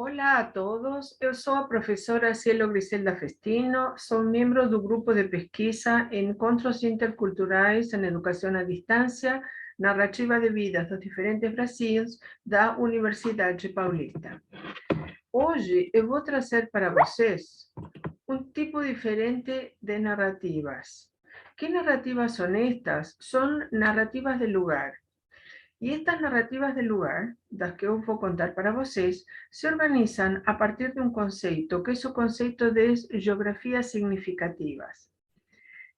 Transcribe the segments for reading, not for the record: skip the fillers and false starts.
Olá a todos, eu sou a professora Cielo Griselda Festino, sou membro do grupo de pesquisa Encontros Interculturais em Educação à Distância, Narrativa de Vidas dos Diferentes Brasis, da Universidade Paulista. Hoje eu vou trazer para vocês um tipo diferente de narrativas. Que narrativas são estas? São narrativas de lugar. Y estas narrativas del lugar, las que os voy a contar para vocês, se organizan a partir de un concepto, que es el concepto de geografías significativas.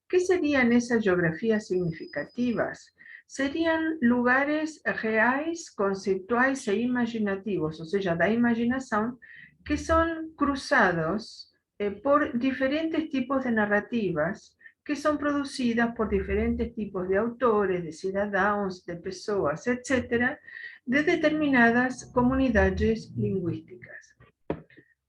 ¿Qué serían esas geografías significativas? Serían lugares reales, conceptuales e imaginativos, o sea, da imaginación, que son cruzados por diferentes tipos de narrativas que son producidas por diferentes tipos de autores, de ciudadanos, de personas, etcétera, de determinadas comunidades lingüísticas.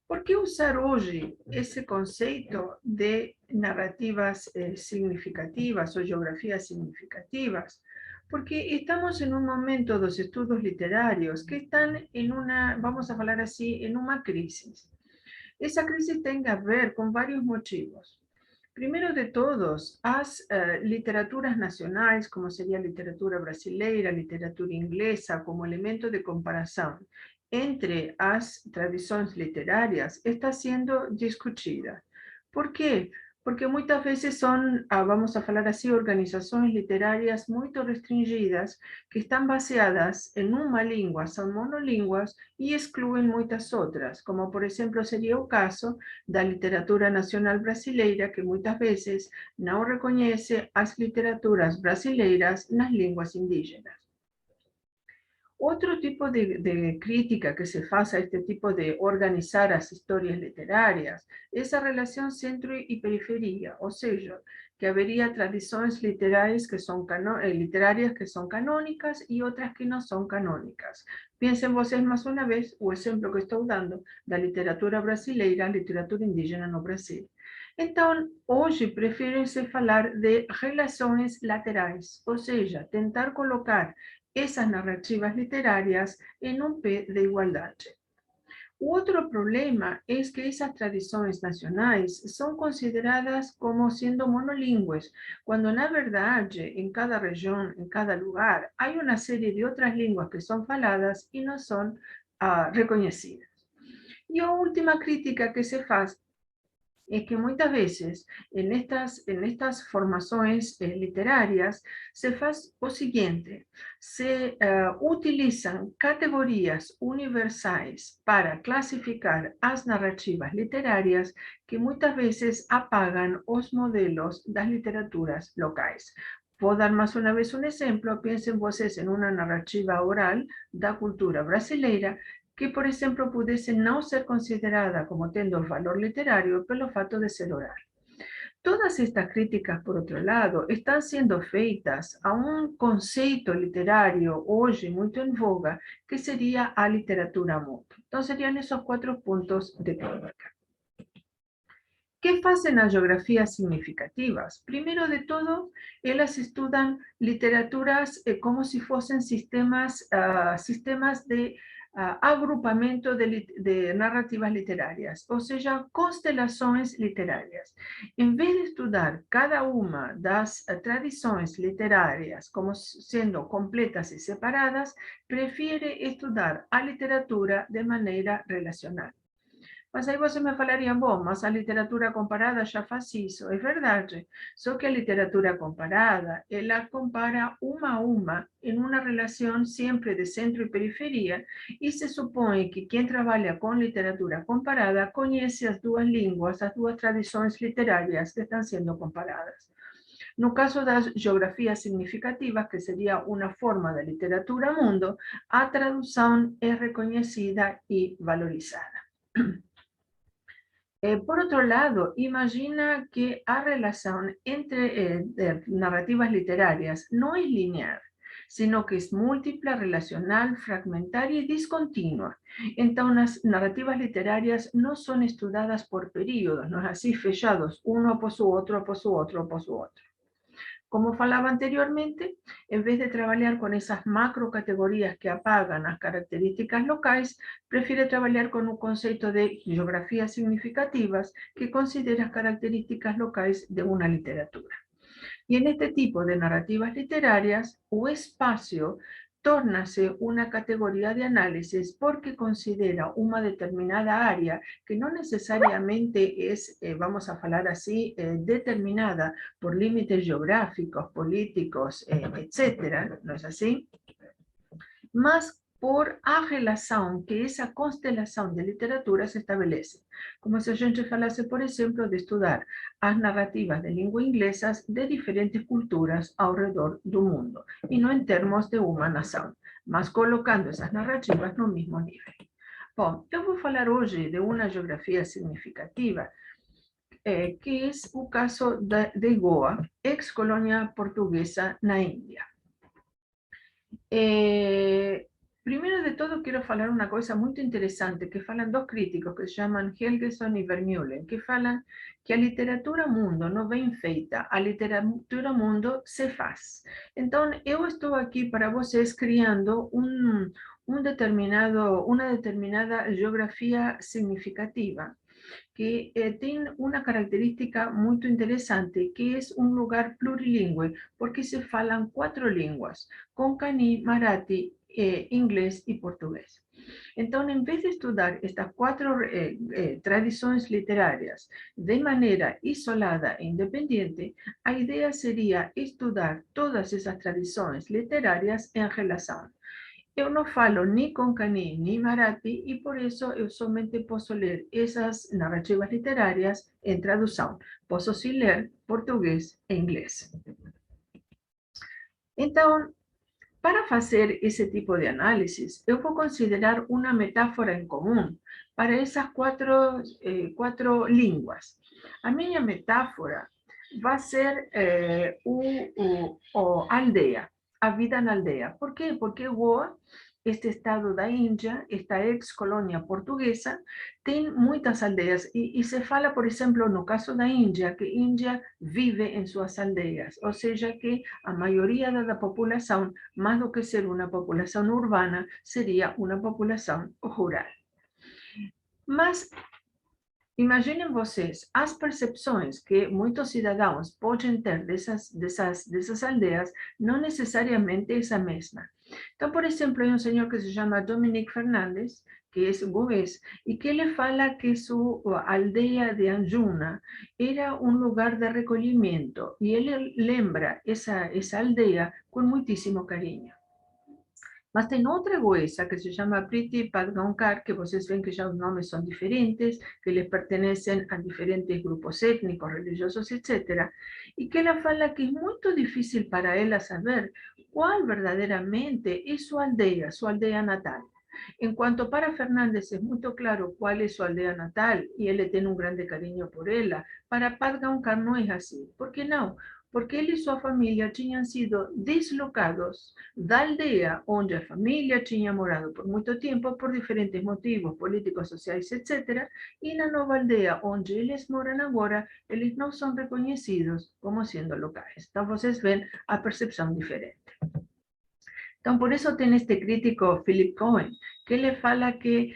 ¿Por qué usar hoy ese concepto de narrativas significativas o geografías significativas? Porque estamos en un momento de los estudios literarios que están en una, vamos a hablar así, en una crisis. Esa crisis tiene a ver con varios motivos. Primero de todos, las literaturas nacionales, como sería literatura brasileira, literatura inglesa, como elemento de comparación entre las tradiciones literarias, está siendo discutida. ¿Por qué? Porque muchas veces son, vamos a hablar así, organizaciones literarias muy restringidas que están baseadas en una lengua, son monolingües y excluyen muchas otras, como por ejemplo sería el caso de la literatura nacional brasileira, que muchas veces no reconoce las literaturas brasileiras en las lenguas indígenas. Otro tipo de crítica que se hace a este tipo de organizar las historias literarias es la relación centro y periferia, o sea, que habría tradiciones literarias que son canónicas y otras que no son canónicas. Piensen vocês más una vez o ejemplo que estoy dando de la literatura brasileira, literatura indígena no Brasil. Entonces, hoy prefiere-se falar de relaciones laterais, o sea, tentar colocar esas narrativas literarias en un pie de igualdad. Otro problema es que esas tradiciones nacionales son consideradas como siendo monolingües, cuando en la verdad en cada región, en cada lugar, hay una serie de otras lenguas que son faladas y no son reconocidas. Y la última crítica que se hace es que muchas veces en estas formaciones literarias se hace lo siguiente: se utilizan categorías universales para clasificar las narrativas literarias que muchas veces apagan los modelos de las literaturas locales. Puedo dar más una vez un ejemplo. Piensen vocês en una narrativa oral de la cultura brasileira que, por ejemplo, pudiese no ser considerada como teniendo valor literario por el fato de ser oral. Todas estas críticas, por otro lado, están siendo feitas a un concepto literario hoy muy en voga, que sería a literatura muda. Entonces serían esos 4 puntos de crítica. ¿Qué hacen las geografías significativas? Primero de todo, ellas estudian literaturas como si fuesen sistemas de agrupamiento de narrativas literarias, o sea, constelaciones literarias. En vez de estudiar cada una de las tradiciones literarias como siendo completas y separadas, prefiere estudiar a literatura de manera relacional. Mas aí você me falaria, bom, mas a literatura comparada já faz isso. É verdade. Só que a literatura comparada, ela compara uma a uma em uma relação sempre de centro e periferia, e se supõe que quem trabalha com literatura comparada conhece as duas línguas, as duas tradições literárias que estão sendo comparadas. No caso das geografias significativas, que sería una forma de literatura mundo, a traducción es reconocida y valorizada. Por otro lado, imagina que la relación entre narrativas literarias no es lineal, sino que es múltiple, relacional, fragmentaria y discontinua. Entonces, las narrativas literarias no son estudiadas por periodos, no es así, fechados, uno por su otro, por su otro, por su otro. Como falaba anteriormente, en vez de trabajar con esas macro categorías que apagan las características locales, prefiere trabajar con un concepto de geografías significativas que considera características locales de una literatura. Y en este tipo de narrativas literarias, o espacio tórnase una categoría de análisis porque considera una determinada área que no necesariamente es, vamos a hablar así, determinada por límites geográficos, políticos, etcétera, ¿no es así? Más por a relação que essa constelação de literatura se estabelece. Como se a gente falasse, por exemplo, de estudar as narrativas de língua inglesas de diferentes culturas ao redor do mundo, e não em termos de uma nação, mas colocando essas narrativas no mesmo nível. Bom, eu vou falar hoje de uma geografia significativa, que é o caso de Goa, ex-colônia portuguesa na Índia. Primero de todo quiero hablar una cosa muy interesante que falan dos críticos que se llaman Helgeson y Vermeulen, que falan que a literatura mundo no vem feita, a literatura mundo se faz. Entonces, yo estoy aquí para vocês criando una determinada geografía significativa que tiene una característica muy interesante, que es un lugar plurilingüe, porque se falan 4 lenguas, Konkani, Marathi, inglés y portugués. Entonces, en vez de estudiar estas 4 tradiciones literarias de manera isolada e independiente, la idea sería estudiar todas esas tradiciones literarias en relación. Eu não falo nem Konkani nem Marathi e por isso eu somente posso ler essas narrativas literárias em tradução. Posso sim ler português e inglês. Então, para fazer esse tipo de análise, eu vou considerar uma metáfora em comum para essas quatro línguas. A minha metáfora vai ser aldeia, a vida na aldeia. Por quê? Porque Goa, este estado da Índia, esta ex-colônia portuguesa, tem muitas aldeias. E se fala, por exemplo, no caso da Índia, que Índia vive em suas aldeias. Ou seja, que a maioria da população, mais do que ser uma população urbana, seria uma população rural. Mas imaginem vocês as percepções que muitos cidadãos podem ter dessas aldeias, não necessariamente essa mesma. Então, por exemplo, hay un señor que se llama Dominique Fernández, que es goés, y que le fala que su aldea de Anjuna era un lugar de recogimiento, y él lembra esa aldea con muchísimo cariño. Mas tem outra goesa que se llama Priti Padgaonkar, que vocês ven que ya los nombres son diferentes, que les pertenecen a diferentes grupos étnicos, religiosos, etc. Y que ela fala que es muy difícil para ella saber cuál verdaderamente es su aldea natal. En cuanto para Fernández es muy claro cuál es su aldea natal y él le tiene un grande cariño por ella, para Padgaonkar no es así. ¿Por qué no? Porque él y su familia tinham sido deslocados da aldea onde a família tinha morado por muito tempo por diferentes motivos políticos, sociais, etc. E na nova aldea onde eles moram agora, eles não são reconhecidos como sendo locais. Então, vocês veem a percepção diferente. Então, por isso tem este crítico Philip Cohen, que ele fala que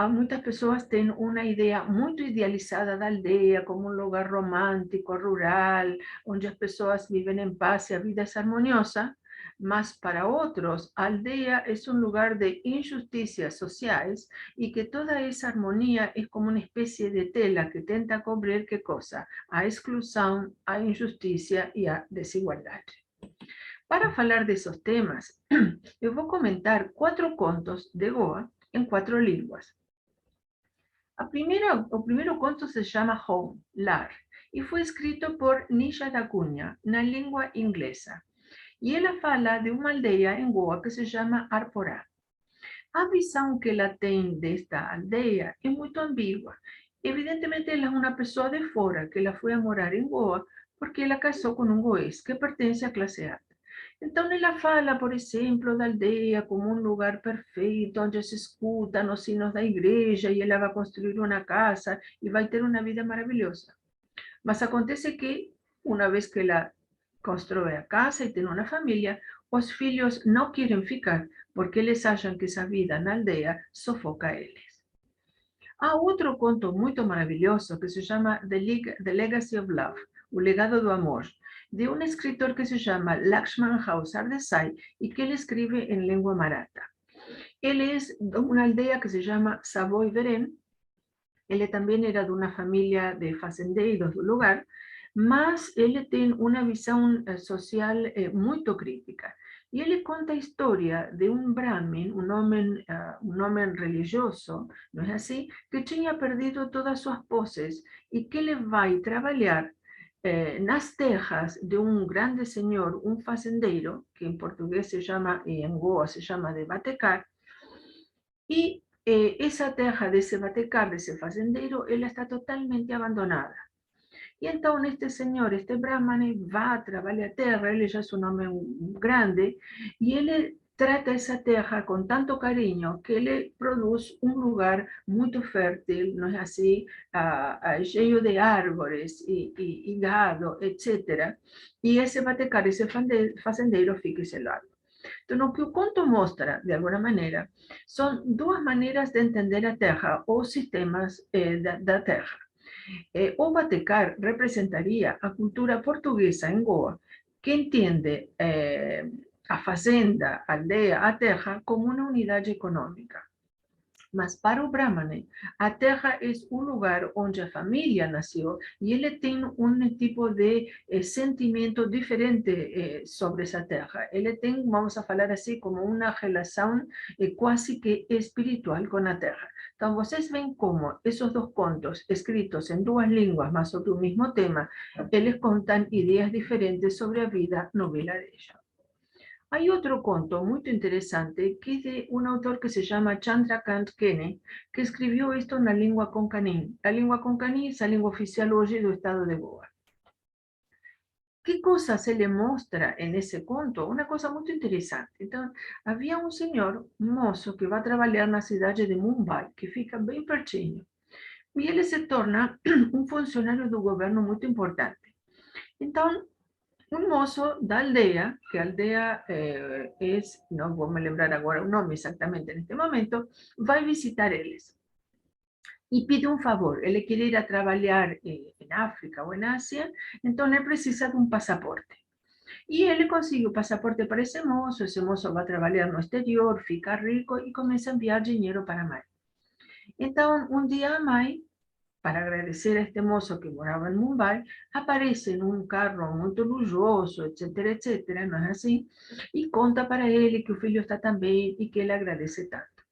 muitas pessoas têm uma ideia muito idealizada da aldeia como um lugar romântico, rural, onde as pessoas vivem em paz e a vida é harmoniosa, mas para outros, a aldeia é um lugar de injusticias sociais e que toda essa harmonia é como uma espécie de tela que tenta cobrir que coisa? A exclusão, a injustiça e a desigualdade. Para falar desses temas, eu vou comentar 4 contos de Goa em 4 línguas. O primeiro conto se chama Home, Lar, e foi escrito por Nisha da Cunha, na língua inglesa. E ela fala de uma aldeia em Goa que se chama Arporá. A visão que ela tem desta aldeia é muito ambígua. Evidentemente, ela é uma pessoa de fora, que ela foi a morar em Goa, porque ela casou com um goês que pertence à classe alta. Então, ela fala, por exemplo, da aldeia como um lugar perfeito, onde se escutam os sinos da igreja, e ela vai construir uma casa e vai ter uma vida maravilhosa. Mas acontece que, uma vez que ela constrói a casa e tem uma família, os filhos não querem ficar porque eles acham que essa vida na aldeia sufoca eles. Há outro conto muito maravilhoso que se chama The Legacy of Love, O Legado do Amor, de um escritor que se chama Lakshman Sardesai e que ele escreve em língua maratha. Ele é de uma aldeia que se chama Savoy Veren. Ele também era de uma família de fazendeiros do lugar, mas ele tem uma visão social muito crítica. E ele conta a história de um Brahmin, um homem religioso, não é assim, que tinha perdido todas as suas posses e que ele vai trabalhar nas terras de um grande senhor, um fazendeiro, que em português se chama, e em Goa se chama de Batecar, e essa terra desse Batecar, desse fazendeiro, ela está totalmente abandonada. E então este senhor, este Brahmane, vai trabalhar a terra, ele já é um homem grande, e ele trata essa terra com tanto carinho que ele produz um lugar muito fértil, não é assim, cheio de árvores e gado, etc. E esse Batecar, esse fazendeiro, fica isolado. Então, o que o conto mostra, de alguma maneira, são duas maneiras de entender a Terra, ou sistemas da Terra. O Batecar representaria a cultura portuguesa em Goa, que entende a fazenda, a aldeia, a terra, como uma unidade econômica. Mas para o Brahmane, a terra é um lugar onde a família nasceu e ele tem um tipo de sentimento diferente sobre essa terra. Ele tem, vamos a falar assim, como uma relação quase que espiritual com a terra. Então, vocês veem como esses dois contos, escritos em duas línguas, mas sobre o mesmo tema, eles contam ideias diferentes sobre a vida no vilarejo. Hay otro conto muy interesante que es de un autor que se llama Chandrakant Kene, que escribió esto en la lengua concaní. La lengua concaní es la lengua oficial hoy del estado de Goa. ¿Qué cosa se le muestra en ese conto? Una cosa muy interesante. Entonces, había un señor, un mozo, que va a trabajar en la ciudad de Mumbai, que fica bien pertinho. Y él se torna un funcionario del gobierno muy importante. Entonces, un mozo da aldea, que aldea es, no vou me lembrar agora o nome exactamente en este momento, vai visitar eles. E pide un favor, ele quer ir a trabalhar en África ou en Asia, então ele precisa de un pasaporte. E ele consegue o pasaporte para esse moço vai trabalhar no exterior, fica rico e começa a enviar dinheiro para a mãe. Então, um dia a mãe, para agradecer a este mozo que moraba en Mumbai, aparece en un carro muy lujoso, etcétera, etcétera, ¿no es así? Y conta para él que el filho está tan bien y que él agradece tanto.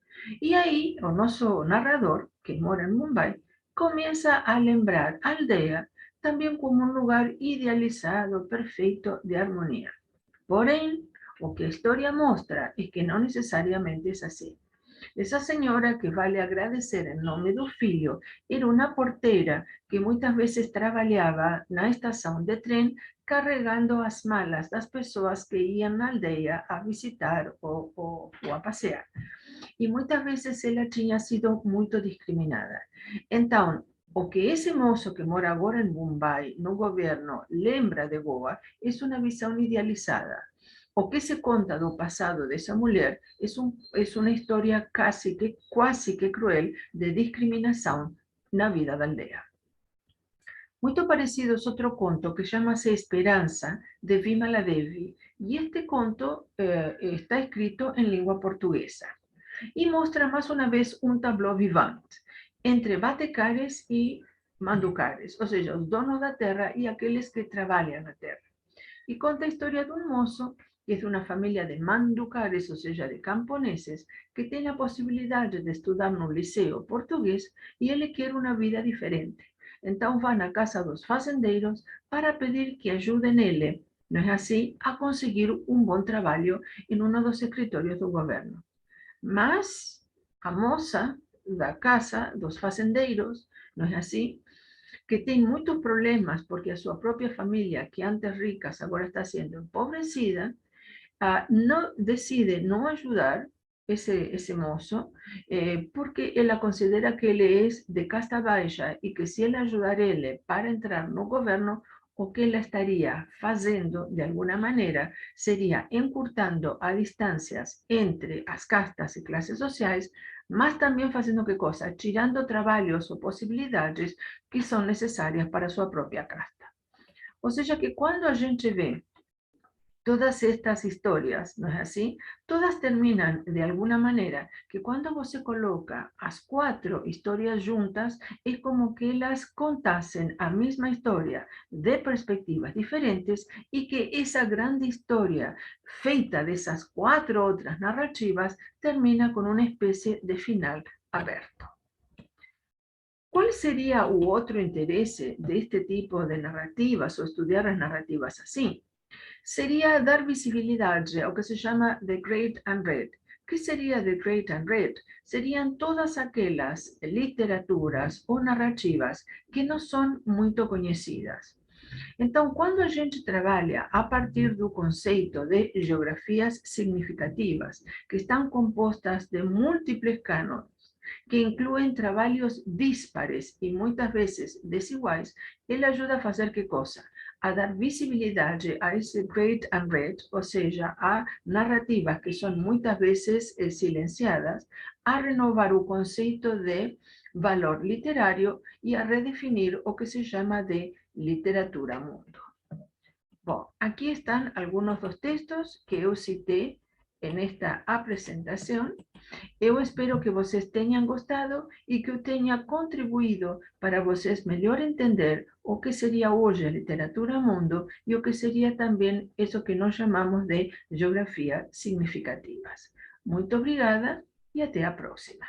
Y ahí, o nuestro narrador, que mora en Mumbai, comienza a lembrar a aldea también como un lugar idealizado, perfecto, de armonía. Porém, o que a historia muestra es que no necesariamente es así. Essa senhora que vai lhe agradecer em nome do filho era uma porteira que muitas vezes trabalhava na estação de trem carregando as malas das pessoas que iam na aldeia a visitar ou a passear. E muitas vezes ela tinha sido muito discriminada. Então, o que esse moço que mora agora em Mumbai, no governo, lembra de Goa, é uma visão idealizada. O que se conta do passado dessa mulher é uma história quase que cruel de discriminação na vida da aldeia. Muito parecido é outro conto que chama-se Esperança, de Vimala Devi, e este conto está escrito em língua portuguesa. E mostra mais uma vez um tableau vivant entre batecares e manducares, ou seja, os donos da terra e aqueles que trabalham na terra. Y conta a historia de un mozo que es de una familia de manducares, o sea, de camponeses, que tiene la posibilidad de estudiar en un liceo portugués y él quiere una vida diferente. Entonces van a casa de los fazendeiros para pedir que ayuden a él, ¿no es así?, a conseguir un buen trabajo en uno de los escritorios del gobierno. Mas a moza da casa dos fazendeiros, ¿no es así?, que tem muitos problemas porque a sua própria família, que antes ricas, agora está sendo empobrecida, não decide não ajudar esse moço, porque ela considera que ele é de casta baixa e que se ele ajudar ele para entrar no governo, o que ela estaria fazendo, de alguma maneira, seria encurtando a distâncias entre as castas e classes sociais, mas também fazendo que coisa? Tirando trabalhos ou possibilidades que são necessárias para a sua própria casta. Ou seja, que quando a gente vê todas estas historias, ¿no es así? Todas terminan de alguna manera que cuando vos se coloca las 4 historias juntas, es como que las contasen a misma historia de perspectivas diferentes y que esa grande historia feita de esas 4 otras narrativas termina con una especie de final abierto. ¿Cuál sería u otro interés de este tipo de narrativas o estudiar las narrativas así? Sería dar visibilidade ao que se chama The Great Unread. ¿Qué sería The Great Unread? Serían todas aquelas literaturas ou narrativas que não são muito conhecidas. Então, quando a gente trabalha a partir do conceito de geografias significativas, que estão compostas de múltiples cânones, que incluem trabalhos díspares e muitas vezes desiguais, ele ajuda a fazer que coisa? A dar visibilidade a esse great unread, ou seja, a narrativas que são muitas vezes silenciadas, a renovar o conceito de valor literário e a redefinir o que se chama de literatura mundo. Bom, aqui estão alguns dos textos que eu citei nesta apresentação. Eu espero que vocês tenham gostado e que eu tenha contribuído para vocês melhor entender o que seria hoje a literatura mundo e o que seria também isso que nós chamamos de geografia significativas. Muito obrigada e até a próxima.